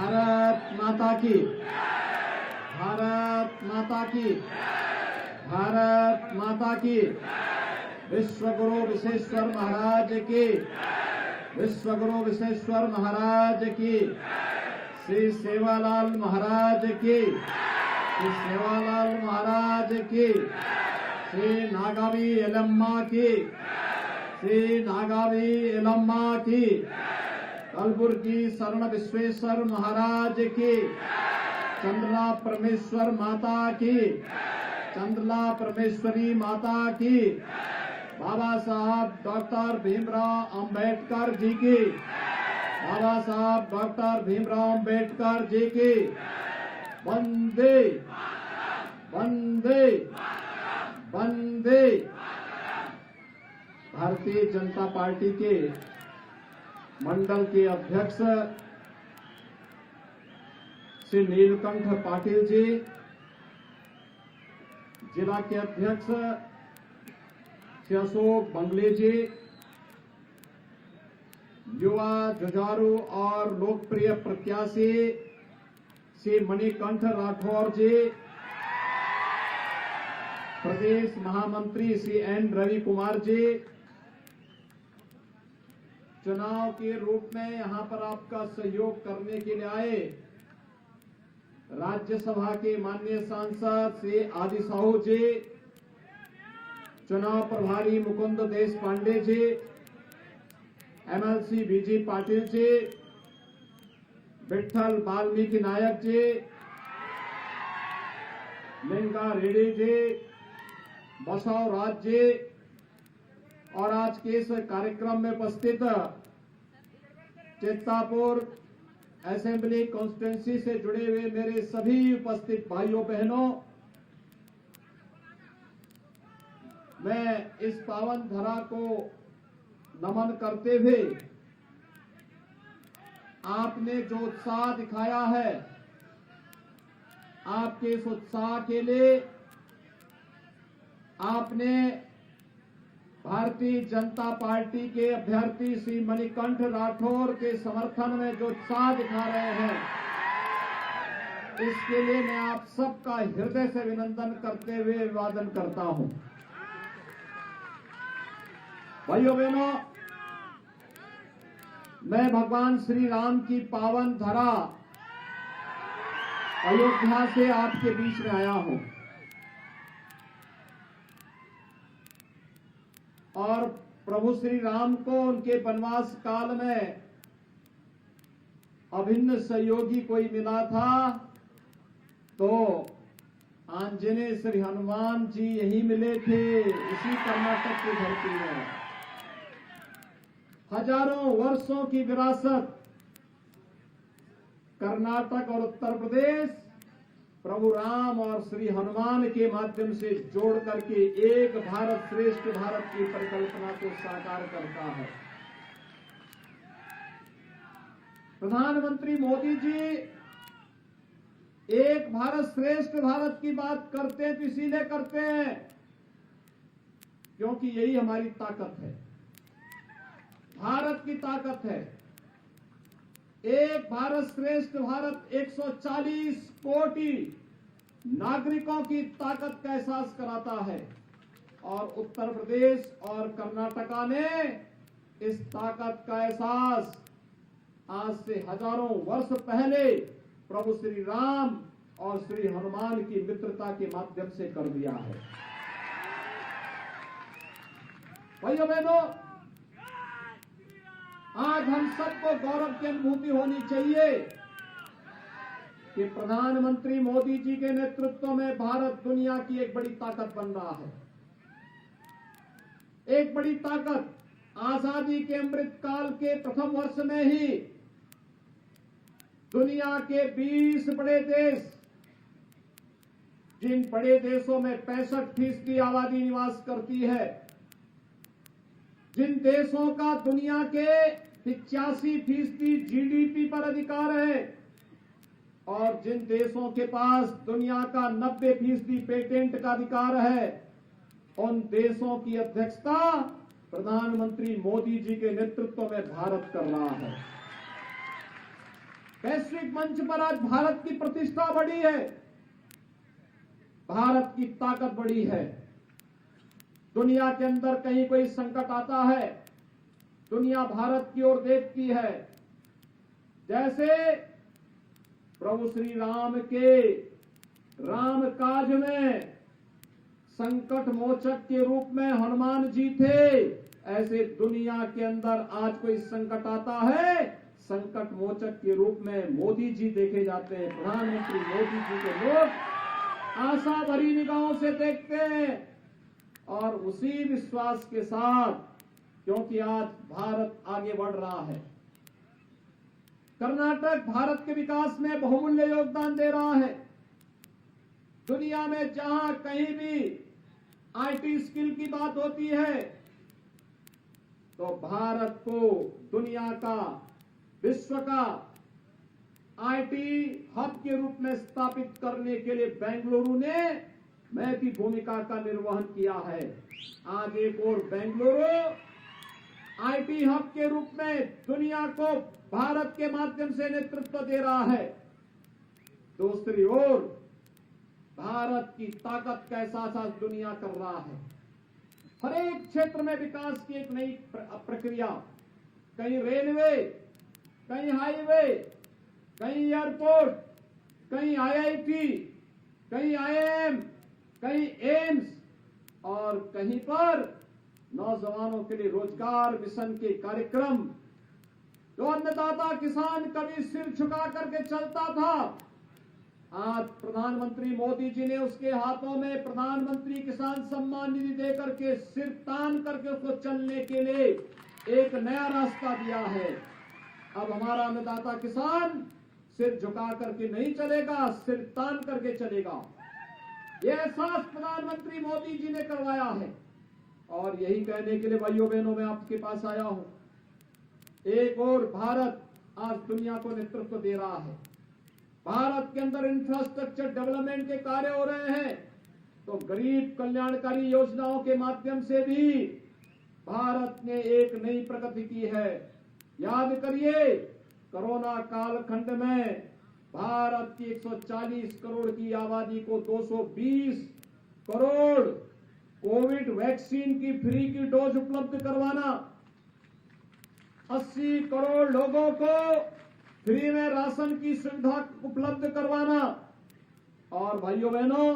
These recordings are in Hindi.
भारत माता की, भारत माता की, भारत माता की। विश्व गुरु विश्वेश्वर महाराज की, विश्व गुरु विश्वेश्वर महाराज की, श्री सेवालाल महाराज की, श्री सेवालाल महाराज की, श्री नागावी एलम्मा की, श्री नागावी एलम्मा की, कलबुर्गी शरण विश्वेश्वर महाराज की, चंद्रला परमेश्वर माता की, चंद्रला परमेश्वरी माता की, बाबा साहब डॉक्टर भीमराव अंबेडकर जी की, बाबा साहब डॉक्टर भीमराव अंबेडकर जी की। वंदे वंदे वंदे। भारतीय जनता पार्टी के मंडल के अध्यक्ष श्री नीलकंठ पाटिल जी, जिला के अध्यक्ष श्री अशोक बंगले जी, युवा जुझारू और लोकप्रिय प्रत्याशी श्री मणिकंठ राठौर जी, प्रदेश महामंत्री श्री एन रवि कुमार जी, चुनाव के रूप में यहां पर आपका सहयोग करने के लिए आए राज्यसभा के माननीय सांसद श्री आदि साहू जी, चुनाव प्रभारी मुकुंद देश पांडे जी, एमएलसी बीजी पाटिल जी, विठल वाल्मीकि नायक जी, लिंगा रेड्डी जी, बसव राज जी और आज के इस कार्यक्रम में उपस्थित चित्तापुर असेंबली कॉन्स्टिट्यूंसी से जुड़े हुए मेरे सभी उपस्थित भाइयों बहनों, मैं इस पावन धरा को नमन करते हुए आपने जो उत्साह दिखाया है, आपके इस उत्साह के लिए आपने भारतीय जनता पार्टी के अभ्यर्थी श्री मणिकंठ राठौर के समर्थन में जो उत्साह दिखा रहे हैं, इसके लिए मैं आप सबका हृदय से अभिनंदन करते हुए अभिवादन करता हूं। भाइयों बहनों, मैं भगवान श्री राम की पावन धरा अयोध्या से आपके बीच में आया हूं और प्रभु श्री राम को उनके वनवास काल में अभिन्न सहयोगी कोई मिला था तो आंजनेय श्री हनुमान जी यही मिले थे, इसी कर्नाटक की धरती में। हजारों वर्षों की विरासत कर्नाटक और उत्तर प्रदेश प्रभु राम और श्री हनुमान के माध्यम से जोड़ करके एक भारत श्रेष्ठ भारत की परिकल्पना को साकार करता है। प्रधानमंत्री मोदी जी एक भारत श्रेष्ठ भारत की बात करते हैं तो इसीलिए करते हैं क्योंकि यही हमारी ताकत है, भारत की ताकत है। एक भारत श्रेष्ठ भारत 140 कोटि नागरिकों की ताकत का एहसास कराता है और उत्तर प्रदेश और कर्नाटका ने इस ताकत का एहसास आज से हजारों वर्ष पहले प्रभु श्री राम और श्री हनुमान की मित्रता के माध्यम से कर दिया है। भाइयों बहनों, आज हम सबको गौरव की अनुभूति होनी चाहिए कि प्रधानमंत्री मोदी जी के नेतृत्व में भारत दुनिया की एक बड़ी ताकत बन रहा है। एक बड़ी ताकत आजादी के अमृत काल के प्रथम वर्ष में ही दुनिया के 20 बड़े देश, जिन बड़े देशों में 65% आबादी निवास करती है, जिन देशों का दुनिया के 85% जीडीपी पर अधिकार है और जिन देशों के पास दुनिया का 90% पेटेंट का अधिकार है, उन देशों की अध्यक्षता प्रधानमंत्री मोदी जी के नेतृत्व में भारत कर रहा है। वैश्विक मंच पर आज भारत की प्रतिष्ठा बढ़ी है, भारत की ताकत बढ़ी है। दुनिया के अंदर कहीं कोई संकट आता है, दुनिया भारत की ओर देखती है। जैसे प्रभु श्री राम के राम काज में संकट मोचक के रूप में हनुमान जी थे, ऐसे दुनिया के अंदर आज कोई संकट आता है, संकट मोचक के रूप में मोदी जी देखे जाते हैं। प्रधानमंत्री मोदी जी को लोग आशा भरी निगाहों से देखते हैं और उसी विश्वास के साथ, क्योंकि आज भारत आगे बढ़ रहा है। कर्नाटक भारत के विकास में बहुमूल्य योगदान दे रहा है। दुनिया में जहां कहीं भी आईटी स्किल की बात होती है तो भारत को दुनिया का, विश्व का आईटी हब के रूप में स्थापित करने के लिए बेंगलुरु ने महती भूमिका का निर्वहन किया है। आज एक और बेंगलुरु आईटी हब के रूप में दुनिया को भारत के माध्यम से नेतृत्व दे रहा है। दूसरी ओर भारत की ताकत का एहसास आज दुनिया कर रहा है। हर एक क्षेत्र में विकास की एक नई प्रक्रिया, कहीं रेलवे, कहीं हाईवे, कहीं एयरपोर्ट, कहीं आईआईटी, कहीं आईआईएम, कहीं एम्स और कहीं पर नौजवानों के लिए रोजगार मिशन के कार्यक्रम। जो अन्नदाता किसान कभी सिर झुका करके चलता था, आज प्रधानमंत्री मोदी जी ने उसके हाथों में प्रधानमंत्री किसान सम्मान निधि देकर के सिर तान करके उसको चलने के लिए एक नया रास्ता दिया है। अब हमारा अन्नदाता किसान सिर झुका करके नहीं चलेगा, सिर तान करके चलेगा। यह एहसास प्रधानमंत्री मोदी जी ने करवाया है और यही कहने के लिए भाइयों बहनों मैं आपके पास आया हूं। एक और भारत आज दुनिया को नेतृत्व दे रहा है। भारत के अंदर इंफ्रास्ट्रक्चर डेवलपमेंट के कार्य हो रहे हैं, तो गरीब कल्याणकारी योजनाओं के माध्यम से भी भारत ने एक नई प्रगति की है। याद करिए, कोरोना कालखंड में भारत की 140 करोड़ की आबादी को 220 करोड़ कोविड वैक्सीन की फ्री की डोज उपलब्ध करवाना, 80 करोड़ लोगों को फ्री में राशन की सुविधा उपलब्ध करवाना और भाइयों बहनों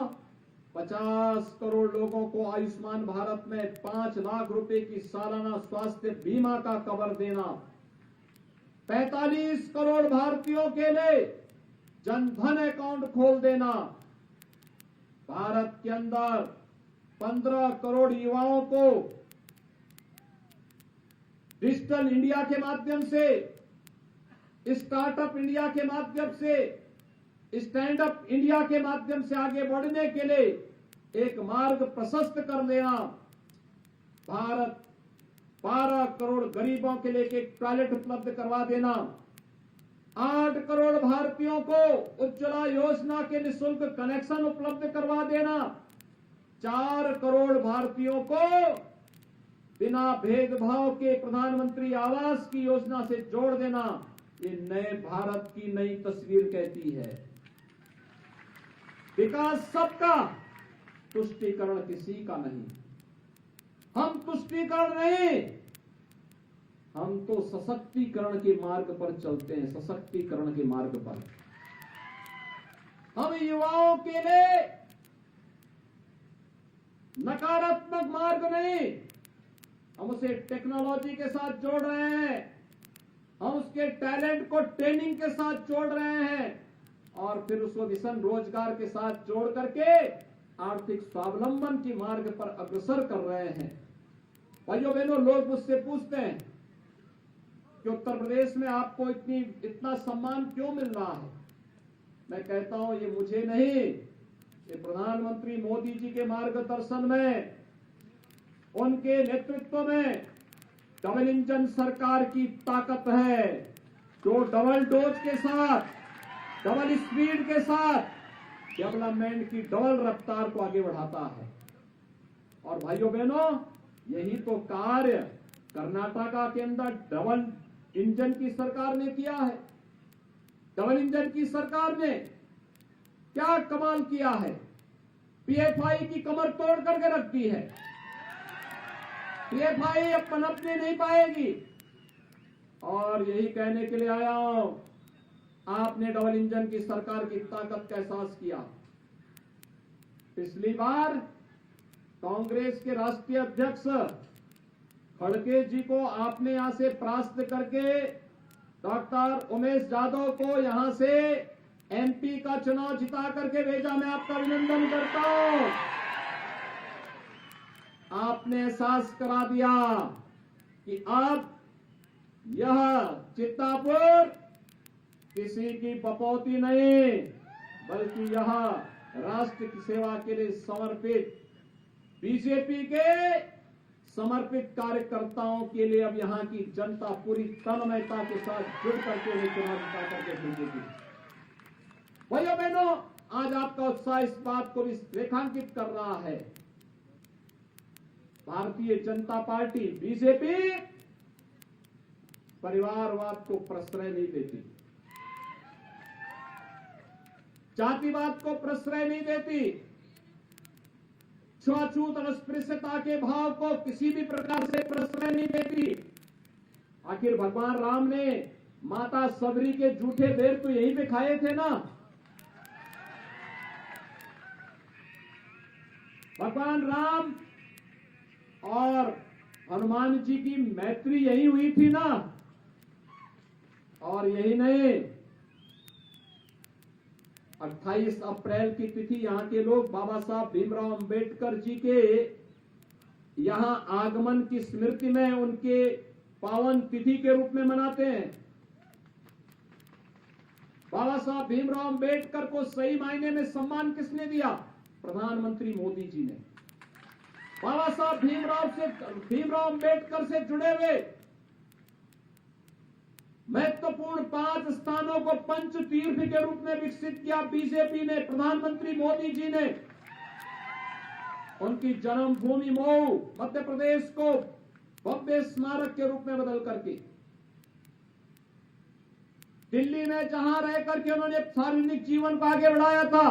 50 करोड़ लोगों को आयुष्मान भारत में 5 लाख रुपए की सालाना स्वास्थ्य बीमा का कवर देना, 45 करोड़ भारतीयों के लिए जनधन अकाउंट खोल देना, भारत के अंदर 15 करोड़ युवाओं को डिजिटल इंडिया के माध्यम से, स्टार्टअप इंडिया के माध्यम से, स्टैंड अप इंडिया के माध्यम से आगे बढ़ने के लिए एक मार्ग प्रशस्त कर देना, भारत 12 करोड़ गरीबों के लिए एक टॉयलेट उपलब्ध करवा देना, 8 करोड़ भारतीयों को उज्ज्वला योजना के निःशुल्क कनेक्शन उपलब्ध करवा देना, 4 करोड़ भारतीयों को बिना भेदभाव के प्रधानमंत्री आवास की योजना से जोड़ देना। ये नए भारत की नई तस्वीर कहती है। विकास सबका, तुष्टीकरण किसी का नहीं। हम तुष्टीकरण नहीं, हम तो सशक्तिकरण के मार्ग पर चलते हैं, सशक्तिकरण के मार्ग पर। हम युवाओं के लिए नकारात्मक मार्ग नहीं, हम उसे टेक्नोलॉजी के साथ जोड़ रहे हैं, हम उसके टैलेंट को ट्रेनिंग के साथ जोड़ रहे हैं और फिर उसको मिशन रोजगार के साथ जोड़ करके आर्थिक स्वावलंबन की मार्ग पर अग्रसर कर रहे हैं। भाइयों बहनों, लोग मुझसे पूछते हैं कि उत्तर प्रदेश में आपको इतना सम्मान क्यों मिल रहा है। मैं कहता हूं ये मुझे नहीं, ये प्रधानमंत्री मोदी जी के मार्गदर्शन में, उनके नेतृत्व में डबल इंजन सरकार की ताकत है, जो डबल डोज के साथ, डबल स्पीड के साथ डेवलपमेंट की डबल रफ्तार को आगे बढ़ाता है। और भाइयों बहनों, यही तो कार्य कर्नाटका के अंदर डबल इंजन की सरकार ने किया है। डबल इंजन की सरकार ने क्या कमाल किया है। पीएफआई की कमर तोड़ करके रख दी है। पीएफआई अब पनपने नहीं पाएगी। और यही कहने के लिए आया हूं, आपने डबल इंजन की सरकार की ताकत का एहसास किया। पिछली बार कांग्रेस के राष्ट्रीय अध्यक्ष खड़गे जी को आपने यहां से परास्त करके डॉक्टर उमेश यादव को यहां से एमपी का चुनाव जिता करके भेजा। मैं आपका अभिनंदन करता हूं। आपने एहसास करा दिया कि अब यह चित्तापुर किसी की बपौती नहीं, बल्कि यह राष्ट्र की सेवा के लिए समर्पित बीजेपी के समर्पित कार्यकर्ताओं के लिए अब यहां की जनता पूरी तन्मयता के साथ जुड़ करके उन्हें चुनाव जिता करके भेजेगी। भाइयों बहनों, आज आपका उत्साह इस बात को भी रेखांकित कर रहा है, भारतीय जनता पार्टी बीजेपी परिवारवाद को प्रश्रय नहीं देती, जातिवाद को प्रश्रय नहीं देती, छुआछूत और अस्पृश्यता के भाव को किसी भी प्रकार से प्रश्रय नहीं देती। आखिर भगवान राम ने माता सबरी के जूठे बेर तो यहीं पे खाए थे ना। भगवान राम और हनुमान जी की मैत्री यही हुई थी ना। और यही नहीं, 28 अप्रैल की तिथि यहां के लोग बाबा साहब भीमराव अंबेडकर जी के यहां आगमन की स्मृति में उनके पावन तिथि के रूप में मनाते हैं। बाबा साहब भीमराव अंबेडकर को सही मायने में सम्मान किसने दिया? प्रधानमंत्री मोदी जी ने। बाबा साहब भीमराव अंबेडकर से जुड़े हुए महत्वपूर्ण 5 स्थानों को पंच तीर्थ के रूप में विकसित किया बीजेपी ने, प्रधानमंत्री मोदी जी ने। उनकी जन्मभूमि मऊ मध्य प्रदेश को भव्य स्मारक के रूप में बदल करके, दिल्ली में जहां रह करके उन्होंने सार्वजनिक जीवन को आगे बढ़ाया था,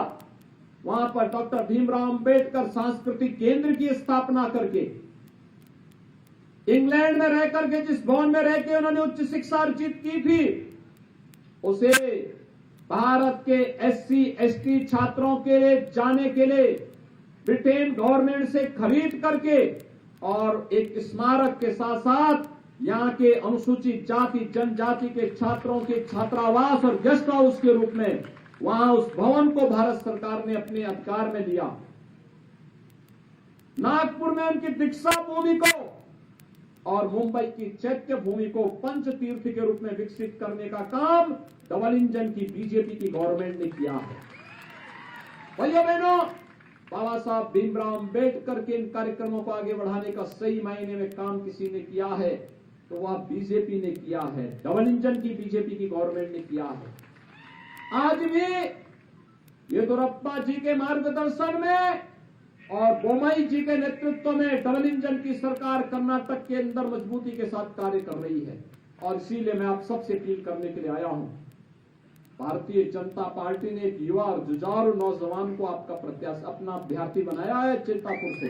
वहां पर डॉक्टर भीमराव अंबेडकर सांस्कृतिक केंद्र की स्थापना करके, इंग्लैंड में रह करके जिस भवन में रह के उन्होंने उच्च शिक्षा अर्जित की थी, उसे भारत के एससी एसटी छात्रों के जाने के लिए ब्रिटेन गवर्नमेंट से खरीद करके और एक स्मारक के साथ साथ यहां के अनुसूचित जाति जनजाति के छात्रों के छात्रावास और गेस्ट हाउस के रूप में वहां उस भवन को भारत सरकार ने अपने अधिकार में लिया। नागपुर में उनकी दीक्षा भूमि को और मुंबई की चैत्य भूमि को पंच तीर्थ के रूप में विकसित करने का काम डबल इंजन की बीजेपी की गवर्नमेंट ने किया है। भाइयों बहनों, बाबा साहब भीमराव अंबेडकर के इन कार्यक्रमों को आगे बढ़ाने का सही मायने में काम किसी ने किया है तो वह बीजेपी ने किया है, डबल इंजन की बीजेपी की गवर्नमेंट ने किया है। आज भी येदियुरप्पा जी के मार्गदर्शन में और बोम्मई जी के नेतृत्व में डबल इंजन की सरकार कर्नाटक के अंदर मजबूती के साथ कार्य कर रही है। और इसीलिए मैं आप सबसे अपील करने के लिए आया हूं, भारतीय जनता पार्टी ने एक युवा और जुझारू नौजवान को आपका प्रत्याशी अपना अभ्यर्थी बनाया है चित्तापुर से।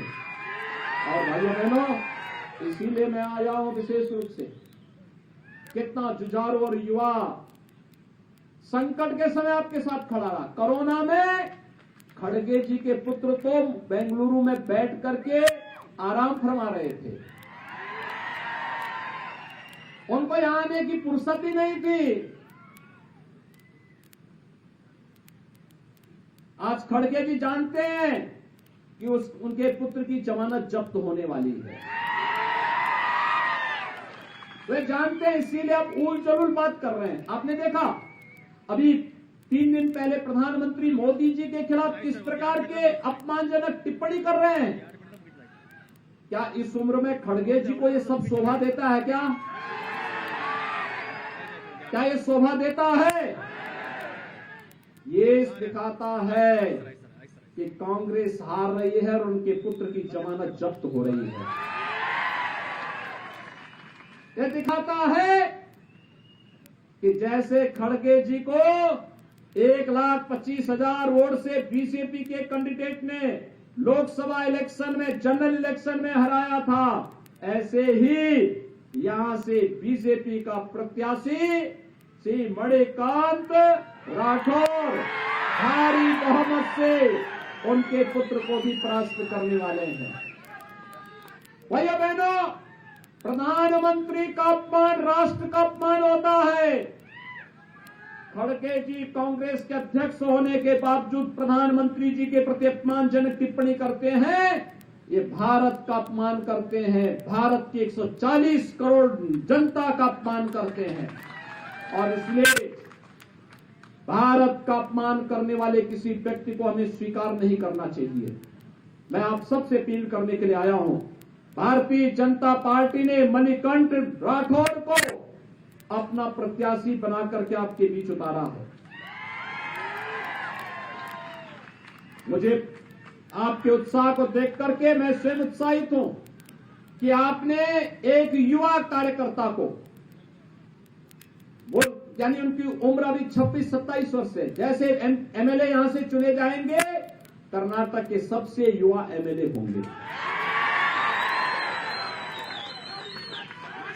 और भाइयों बहनों, इसीलिए मैं आया हूं विशेष रूप से। कितना जुझारू और युवा संकट के समय आपके साथ खड़ा रहा। कोरोना में खड़गे जी के पुत्र तो बेंगलुरु में बैठ करके आराम फरमा रहे थे, उनको यहां आने की फुर्सत ही नहीं थी। आज खड़गे जी जानते हैं कि उनके पुत्र की जमानत जब्त होने वाली है, वे जानते हैं, इसीलिए आप उल जलूल बात कर रहे हैं। आपने देखा अभी 3 दिन पहले प्रधानमंत्री मोदी जी के खिलाफ किस प्रकार के अपमानजनक टिप्पणी कर रहे हैं। क्या इस उम्र में खड़गे जी को ये सब शोभा देता है? क्या ये शोभा देता है? ये दिखाता है कि कांग्रेस हार रही है और उनके पुत्र की जमानत जब्त हो रही है। यह दिखाता है कि जैसे खड़गे जी को 1,25,000 वोट से बीजेपी के कैंडिडेट ने लोकसभा इलेक्शन में, जनरल इलेक्शन में हराया था, ऐसे ही यहां से बीजेपी का प्रत्याशी श्री मणिकांत राठौर भारी बहुमत से उनके पुत्र को भी परास्त करने वाले हैं। भैया बहनों, प्रधानमंत्री का अपमान राष्ट्र का अपमान होता है। खड़गे जी कांग्रेस के अध्यक्ष होने के बावजूद प्रधानमंत्री जी के प्रति अपमानजनक टिप्पणी करते हैं, ये भारत का अपमान करते हैं, भारत की 140 करोड़ जनता का अपमान करते हैं। और इसलिए भारत का अपमान करने वाले किसी व्यक्ति को हमें स्वीकार नहीं करना चाहिए। मैं आप सबसे अपील करने के लिए आया हूं। भारतीय जनता पार्टी ने मणिकंठ राठौर को अपना प्रत्याशी बना करके आपके बीच उतारा है। मुझे आपके उत्साह को देख करके मैं स्वयं उत्साहित हूं कि आपने एक युवा कार्यकर्ता को, वो यानी उनकी उम्र अभी 26-27 वर्ष है, जैसे एमएलए यहां से चुने जाएंगे, कर्नाटक के सबसे युवा एमएलए होंगे,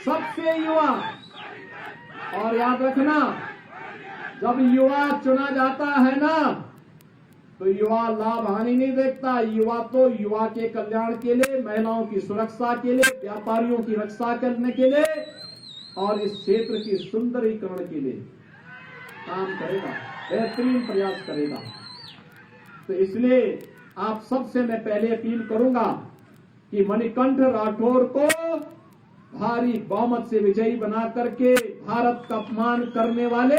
सबसे युवा। और याद रखना, जब युवा चुना जाता है ना, तो युवा लाभ हानि नहीं देखता। युवा तो युवा के कल्याण के लिए, महिलाओं की सुरक्षा के लिए, व्यापारियों की रक्षा करने के लिए और इस क्षेत्र की सुंदरीकरण के लिए काम करेगा, बेहतरीन प्रयास करेगा। तो इसलिए आप सबसे मैं पहले अपील करूंगा कि मणिकंठ राठौर को भारी बहुमत से विजयी बना करके भारत का अपमान करने वाले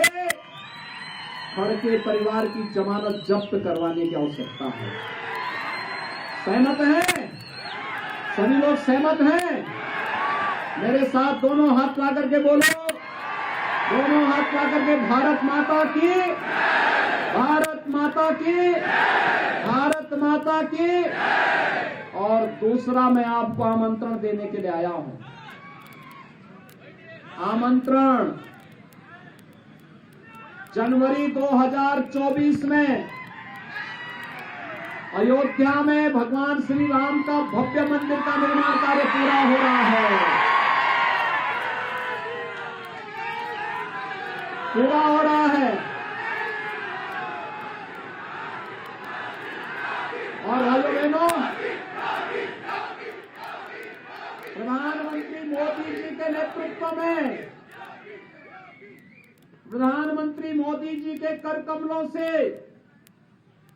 खड़गे परिवार की जमानत जब्त करवाने की आवश्यकता है। सहमत हैं? सभी लोग सहमत हैं? मेरे साथ दोनों हाथ ला करके बोलो, दोनों हाथ ला करके भारत माता की, भारत माता की, भारत माता की। और दूसरा, मैं आपको आमंत्रण देने के लिए आया हूं। आमंत्रण जनवरी 2024 में अयोध्या में भगवान श्री राम का भव्य मंदिर का निर्माण कार्य पूरा हो रहा है, पूरा हो रहा है। और भाइयों बहनों, प्रधानमंत्री मोदी जी के नेतृत्व में, प्रधानमंत्री मोदी जी के कर कमलों से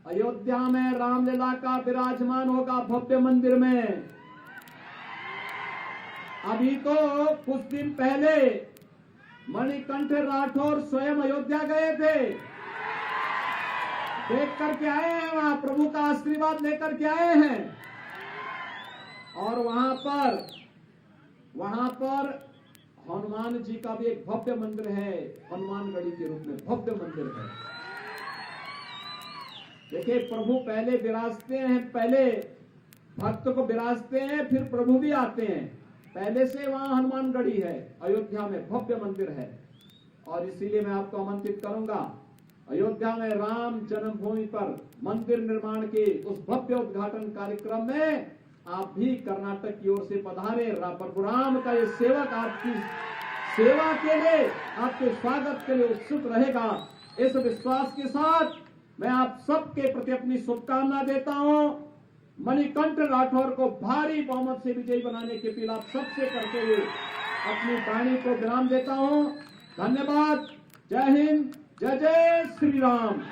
अयोध्या में रामलीला का विराजमान होगा भव्य मंदिर में। अभी तो कुछ दिन पहले मणिकंठ राठौर स्वयं अयोध्या गए थे, देख करके आए हैं, वहां प्रभु का आशीर्वाद लेकर के आए हैं। और वहां पर हनुमान जी का भी एक भव्य मंदिर है, हनुमानगढ़ी के रूप में भव्य मंदिर है। देखिए, प्रभु पहले विराजते हैं, पहले भक्त को विराजते हैं, फिर प्रभु भी आते हैं। पहले से वहां हनुमानगढ़ी है, अयोध्या में भव्य मंदिर है। और इसीलिए मैं आपको आमंत्रित करूंगा, अयोध्या में राम जन्मभूमि पर मंदिर निर्माण के उस भव्य उद्घाटन कार्यक्रम में आप भी कर्नाटक की ओर से पधारे। प्रभु राम का ये सेवक आपकी सेवा के लिए, आपके स्वागत के लिए उत्सुक रहेगा। इस विश्वास के साथ मैं आप सबके प्रति अपनी शुभकामना देता हूं। मणिकंठ राठौर को भारी बहुमत से विजयी बनाने की अपील आप सबसे करते हुए अपनी वाणी को विराम देता हूं। धन्यवाद। जय हिंद, जय जय श्री राम,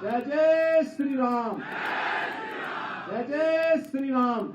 जय जय श्री राम, जय जय श्री राम।